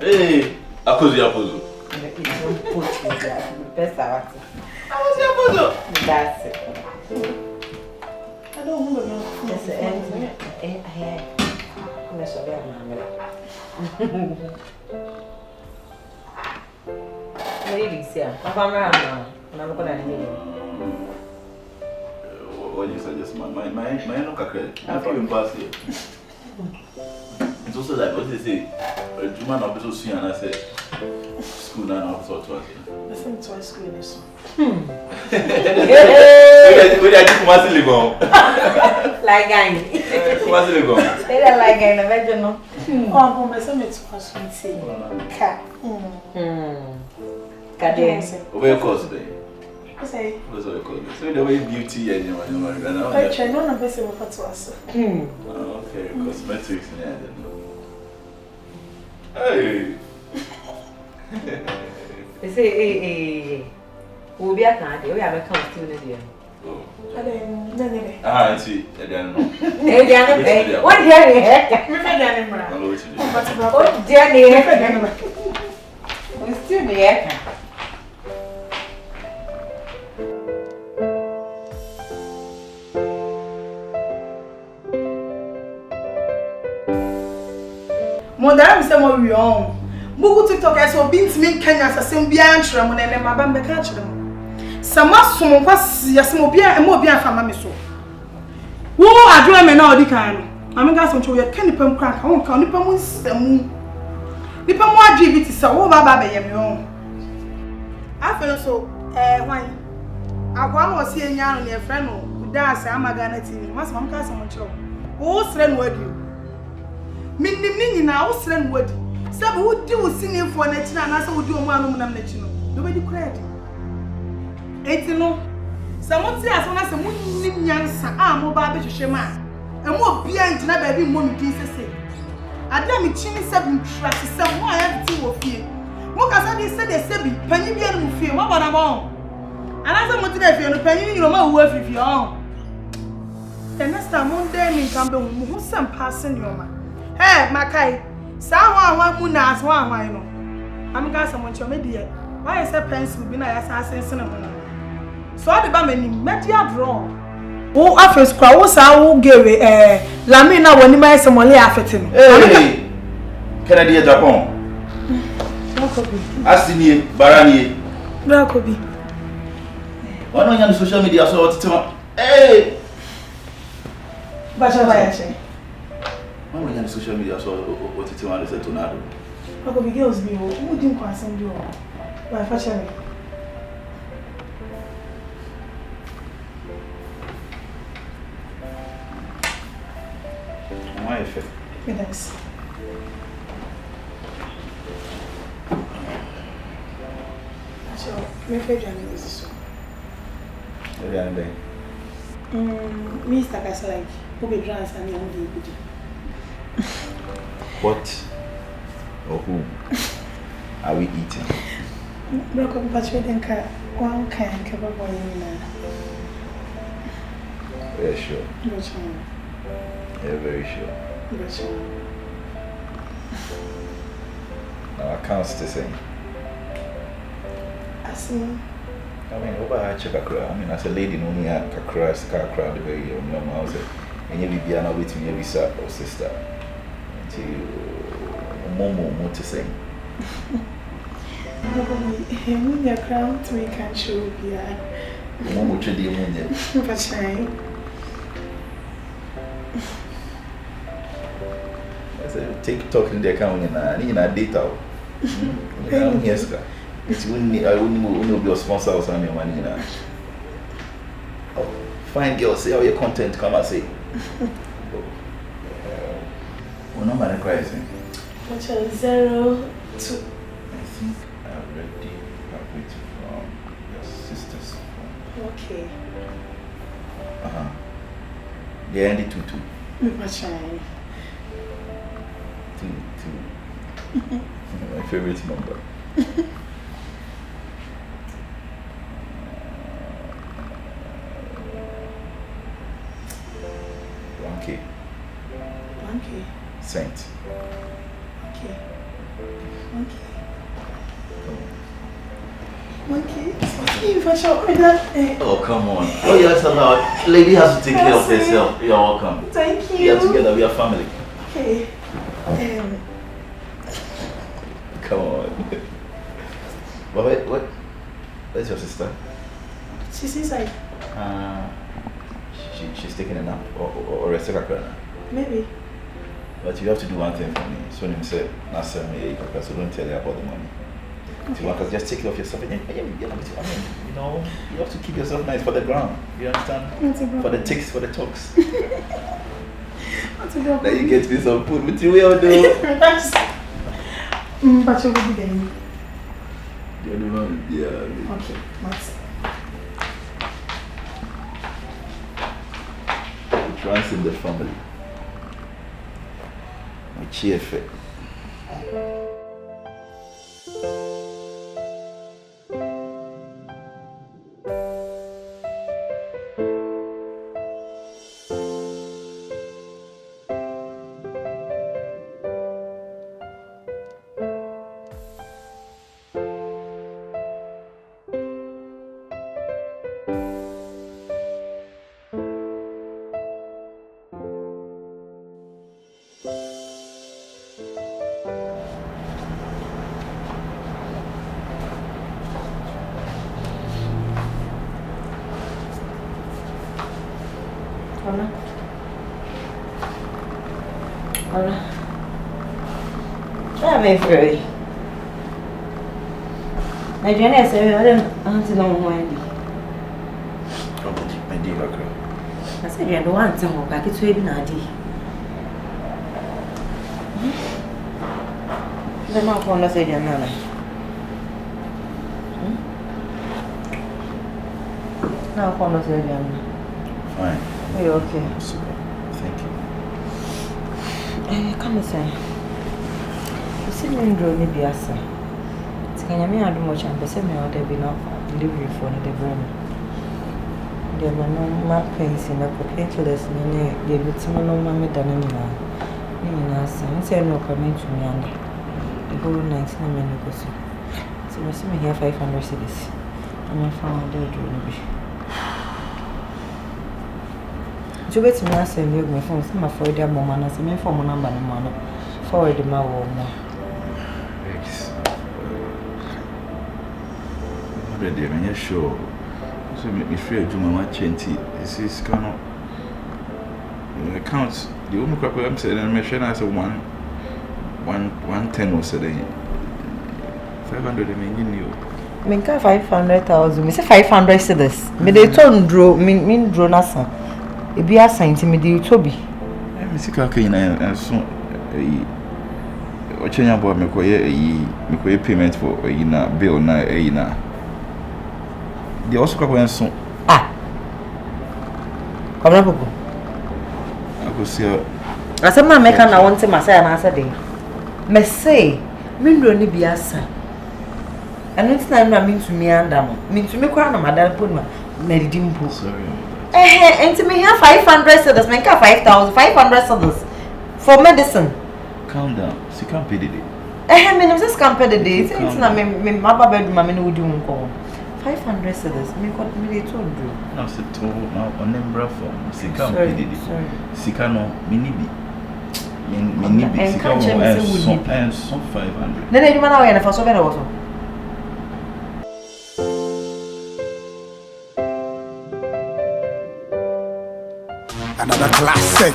Hey, AKOSUA puzzle. Best I want. AKOSUA puzzle. That's it. I don't remember now. That's the end. I'm not sure I'm maybe see. I'm around now. I'm going to need. What you suggest, my no kakre. I feel impossible. It's also like what they say. Do man not be so soon and I say school now also to us. I think twice school is. We are just massively gone. Like guy. Massively gone. They don't like guy, never do no. Oh, my son is passing tea. Cat. Cadence. Over your course day. Say. What's your course? So the way beauty and you know. I try no number 7 for to us. Okay, cosmetics and I don't know. Hey. They say, hey, we'll be at night. We have a costume in there. Oh. I See, I don't know. What did you hear? What did you hear? We still be here. Modern say mo we on. Bugu TikTok as so bint me Kenya asem bia anhwere mo na maba mbeka anhwere mo. Sama som kwasi asem bia e mo bia fa ma me so. Wo adwene me na odi kan no. Amega som cho ye kanipa mkra ka won ka nipa mu nsemu. Nipa mu adwe bi ti sa wo baba be ye me on. Afen so hwan. Akwa no se enya no ne e frɛ no Dance amaga na TV. Mas mam ka som cho. Wo sre no adi. Minim ni nyina wo sre no adi. Sabe wo di wo sinifo na chi na na sa wo di omu anu nam na chi no. No be di credit. Eti no. Sa mo ti aso na se mo nim nyansa a mo ba be hwehwe ma. E mo bia ntina ba bi mo mi din sese. Ada mi chi ni sabe ntwa se se mo aya ti wo fie. Mo ka sa di se de se bi panyi bia no fie. Mo ba na mo. Ana sa mo ti na fie no panyi ni no ma wo afifie on. The next time one day me come be mo ho sem passing your man. Hey, Makai. Sa ho mu na so ahwan no. Am ga some ncho me de. Why say pencil bi na ya sa sense no. So the ba mani media draw. Wo afes kwa wo sa wo gewe lami na woni mai se mole afete no. Hey. Canada Japan. KOBI. Asini barani. KOBI. Why no on social media so what to hey. Bacha bacha. Why no on social media so what to want to tornado. KOBI girls bi o. Who din kwa san bi o. Ba facha me. My effect. Thanks. So, me fe jani is so. Yeah, and then. Mr. Kasalaki, who be trans and young people. What or who are we eating? Welcome, Patrick. One can cover boy in Yeah, sure. Yeah, very sure. Now, I can't stay saying. I see. I mean, over I check a crowd. I mean, as a lady, no need a crowd, car crowd, the very normal house. And you be an with me, every son or sister. Until Momo to sing. When your crown to me can show here. Momo to the moon. But I said, take talking the account in a data. Yes, it's when I wouldn't be a sponsor or something money now. Fine girl, say all your content come and say. Well, no matter crazy. What's 0 to? I think I already have it from your sister's phone. Okay. They ended 2. But I 2. My favorite number. Okay. Saint. Okay. Okay. Oh, come on. Oh, yes, allowed. Lady has to take care of herself. You're welcome. Thank you. We are together. We are family. Okay. Come on. What? Where's your sister? She's inside. She's taking a nap or a second cry. Maybe. But you have to do one thing for me. So when you say, so don't tell her about the money. Okay. So just take care of yourself. And you know, you have to keep yourself nice for the ground. You understand? For the ticks, for the talks. Then you get me some food. What you will do? But you will be there. Yeah. Okay. It runs in the family. My cheer fit. I'm afraid. I don't know why. My dear girl. I said, I don't want to walk back. It's really not. The mouth on the side, Nana. Now, on the side, Fine. Are you okay? Super. Thank you. Come say. You see me in drone, maybe I say. Can you do much and say me out there be not delivery for the brain? There were no map pains in the painkillers in the no mammy than any man. I say no comment to me under the whole night. No man go so. So I see me here 500 cities. And I found the drone. You bet me I send you my phone. I'm afraid their mom and I send me phone number no man. Forward my home. Already, I'm sure. So make me feel do my 20. This is kind of accounts. The only crap I'm saying, I'm sure I said 110 or so. 500. I mean, you. I mean, 500,000. Me say 500 cedis. Me they turn draw. Me draw nasa. It be assigned to me the Toby. I'm sick of saying and so. Watching about me koye payment for ina bill na ina. They also come so. Come on, Popo. AKOSUA. I said, my make na want to my say and answer day. Me say, me no ni be assign. And it's not mean to me and mean to me kwa na madam put me dimpo. Sorry. And to me here 500 cedis, make 5,000, 500 cedis for medicine. Calm down. She can't pay the day. Me no say can't pay the day. It's na me mama bedroom me no do nko. 500 cedis. Me got me they told you. Now se to now on embra form. She can't pay the day. She cannot minibi. Minibi. She can't and so 500. Then you man now na for so better also. Another classic.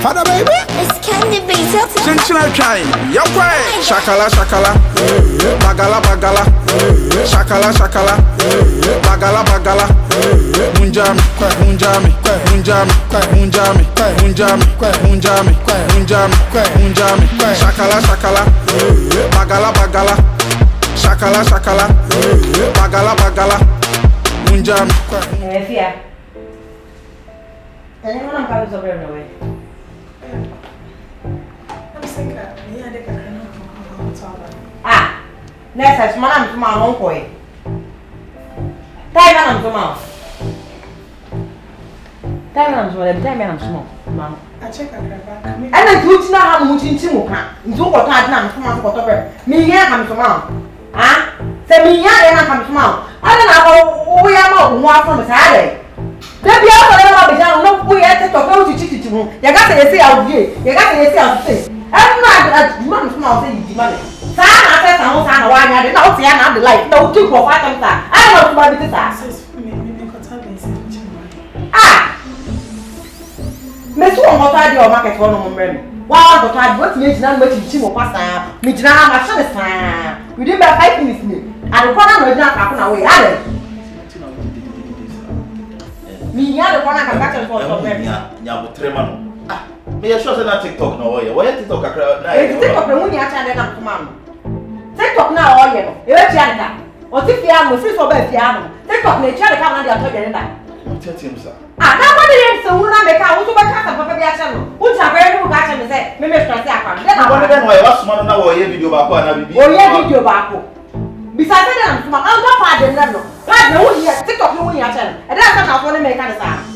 Father baby, it's candy beats. Chinchina trying. Yo way. Shakala shakala. Bagala bagala. Shakala shakala. Bagala bagala. Munjami, munjami, munjami, munjami, munjami, munjami, munjami, munjami. Shakala shakala. Bagala bagala. Shakala shakala. Bagala bagala. Munjami. Fia. Anyone on Paris over no way. I'm sick. Yeah, they can next time, I'm to my own boy. Time I'm to my. Time I'm to my. Time I'm to my. I check a crab. And I do not have much in Timuka. Do what I done from whatever. Me here comes from out. Ah? Say me here and I come from out. I don't know who we are more from the Saturday. There be other than no we had to talk to you. You got to say out here. You got to say out there. I'm not a man from out there. Money. Sam, I said, I'm not one. I didn't know see another life. No, 2 for 5 times. I don't know what it is. Ah! Mesu on water the market one on remember. Wow, but I what me jina me chichi mo pasta. Me jina ma shine sa. We dey by 5 minutes me. And the corner no jina ka na we. Ale. Me ya the corner ka catch for problem. Nya bo trema no. Ah, me ya sure say na TikTok no wo ye. Wo ye TikTok akra na. E TikTok no nya cha na kuma no. TikTok na wo ye no. E we tia nka. O ti fia mo free so ba fia no. TikTok na tia de ka na de ato je nda. Ah, now what is so we make out to back up for the action. Who's a very good action? Say, me stress account. Then I want to know what's one now or video back or video back. Besides that, I'm not pardon them. Like no here, TikTok no here channel. And that's not what make an sound.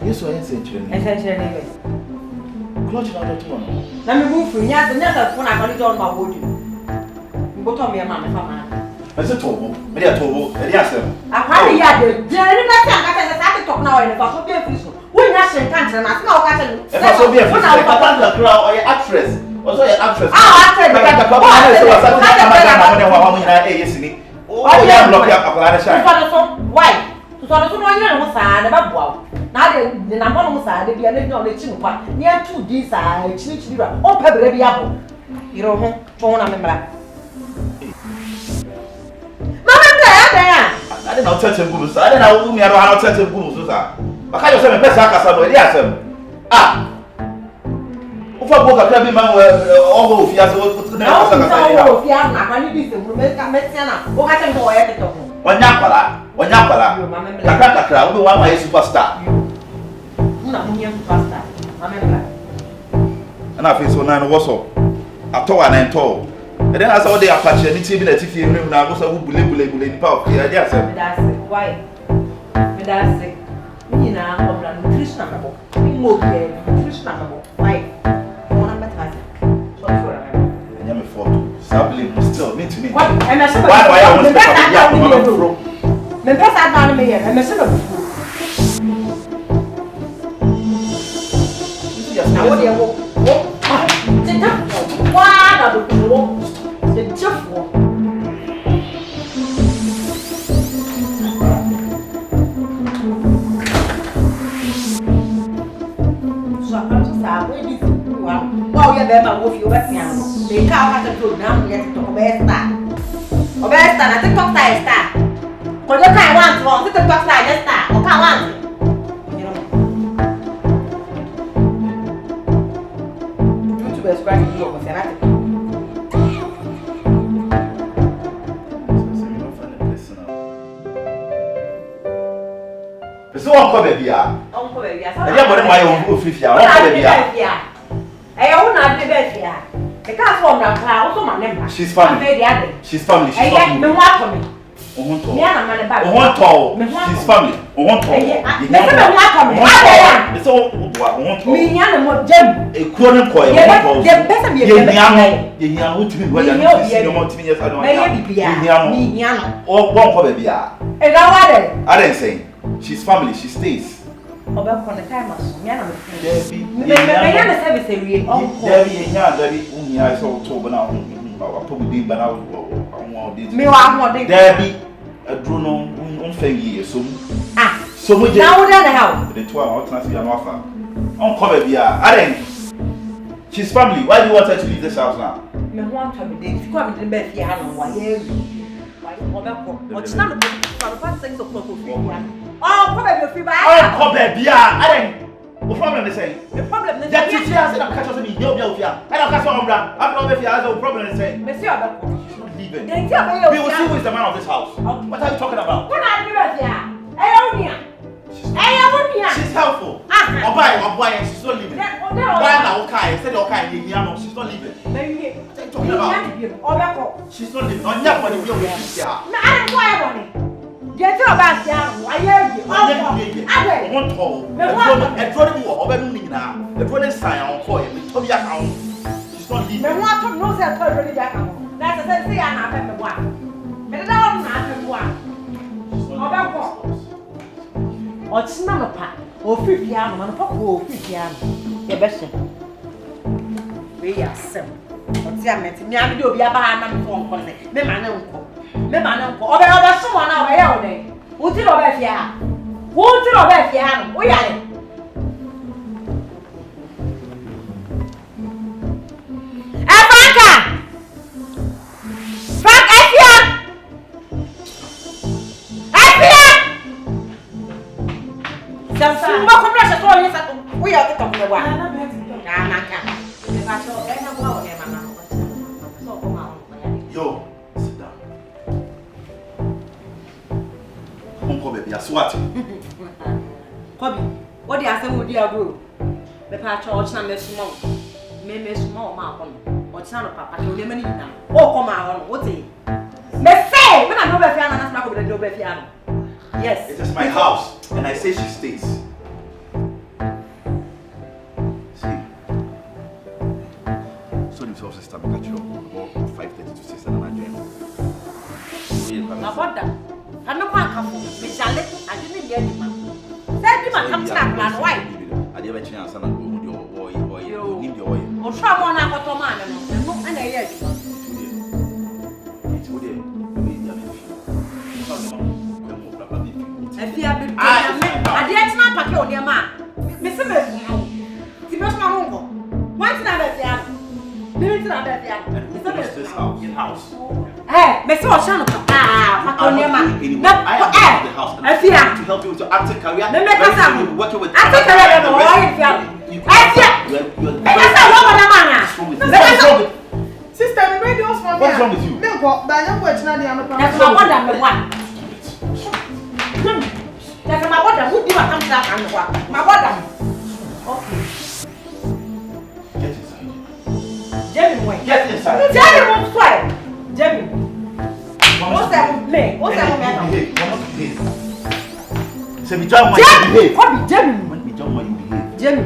Yes, I essentially. Essentially. Clutch another one. Let me move for yes, and that's when I got it on my body. You go to me a man if I'm I said Tobo, maybe a Tobo, and yes, I probably had the general talk now in the first be a fish. We national country and I know catching. If I saw be a fish, I found the crowd or your actress. Also, your actress. Ah, actress. Why? To sort of one year was sad about wow. Now the number of side, they be a little on the chin part near 2 days. I change the or pebble apple. You know, phone a member. I didn't know touch him good. I didn't know me. I don't know how to touch him good. I can't just say my best. I can't say no. Yes, ah. If I book a club, man, all of you are so good. No, if you are not, I need to make a messiana. What I can go ahead to one yapala. I can't crowd. We want my superstar. Not me, superstar. Remember. And I feel so now. What's up? I told and told. And then I saw the Apache and it's even a TV room now. I was a bully in power. Yes, sir. That's it. Why? That's it. You know, I'm nutrition. You move here, nutrition. Why? One better. And you're for Sably still meet me. What? And I said, why I want to be the best I found me, and I said, now what do you want? Sit down. Why are you walk? The tough one. So I come to say, where is the one? Wow, you're there, my wolf, you're wet now. They can't have a program yet to talk about star. About star, I think talk star. Because you can't want one, sit and talk star, or can't want. You to scratch you over, and so Uncle Baby, Uncle Baby, I never my own official. Uncle Baby, I own not the best here. The car from the car, also my name. She's family. She's family. I get me what for me. She's family. Me yana mo jam. A corner coil. The better be a young to be whether me or one for baby. I didn't say she's family, she stays. About the time of Yana. I saw Toba now. Probably but I want this. Me want Debbie. A drone on Fengi, so much now the house. The 12 hours, I'm offer. Uncle Baby, I didn't. She's family. Why do you want her to leave this house now? Me want to be there. If you come in the bed, you have why what's not the past things of Coco? Oh, probably free by Uncle Baby, I didn't. What problem is saying? The problem is that teacher has a catch us in the Yobia. I don't catch on Bra. I don't know if you have a problem is saying. Monsieur, leaving. We will see who is the man of this house. What are you talking about? What are you doing here? She's helpful. I'll buy it. She's not leaving. Why now? Okay, instead of okay, she's not leaving. What are you talking about? She's not leaving. On your money, we don't here. I don't want money. Get your back down. Why are you? I want to. A trouble or open now. The police sign on for him. She's not leaving. The water knows that already. That's a say I have the one. But I don't have the one. Or snapper or 50 piano and a pop or 50 piano. The best. We are some. What's your method? Me, I do be a banana phone for me. Me, my uncle. Me, my uncle. Or there someone out there. What's it over here? What's it over here? We are. FRANKA! We are talking about yo, sit down. Uncle baby, I swat. Kobi, what do you say would you do? The patch or some small. Maybe small mouth or son of papa, you never need now. Oh, come on, what's it? Let's say, when I know that I'm not going to do better. Yes, it is my house, and I say she stays. Sister, I got you about 5:30 to 6 and I'm about that. I'm not going to come home. I didn't get him. Thank you, my come to that plan. Why? I didn't chance and I'm going to your need your oil. Or try one out of man and I hear you. It's good. I didn't not pack on your man. Mr. Why did I have this house. Hey, Mr. Oshano. I am the house. I feel to help you with your acting career. Working with acting career. Sister, I'm ready to from what's wrong with you? That's my brother. Who do I come to my brother? Okay. Jamie, get inside. Jamie won't try. Jamie. What's that? Me. What's that? Say me try my behave. Kobi.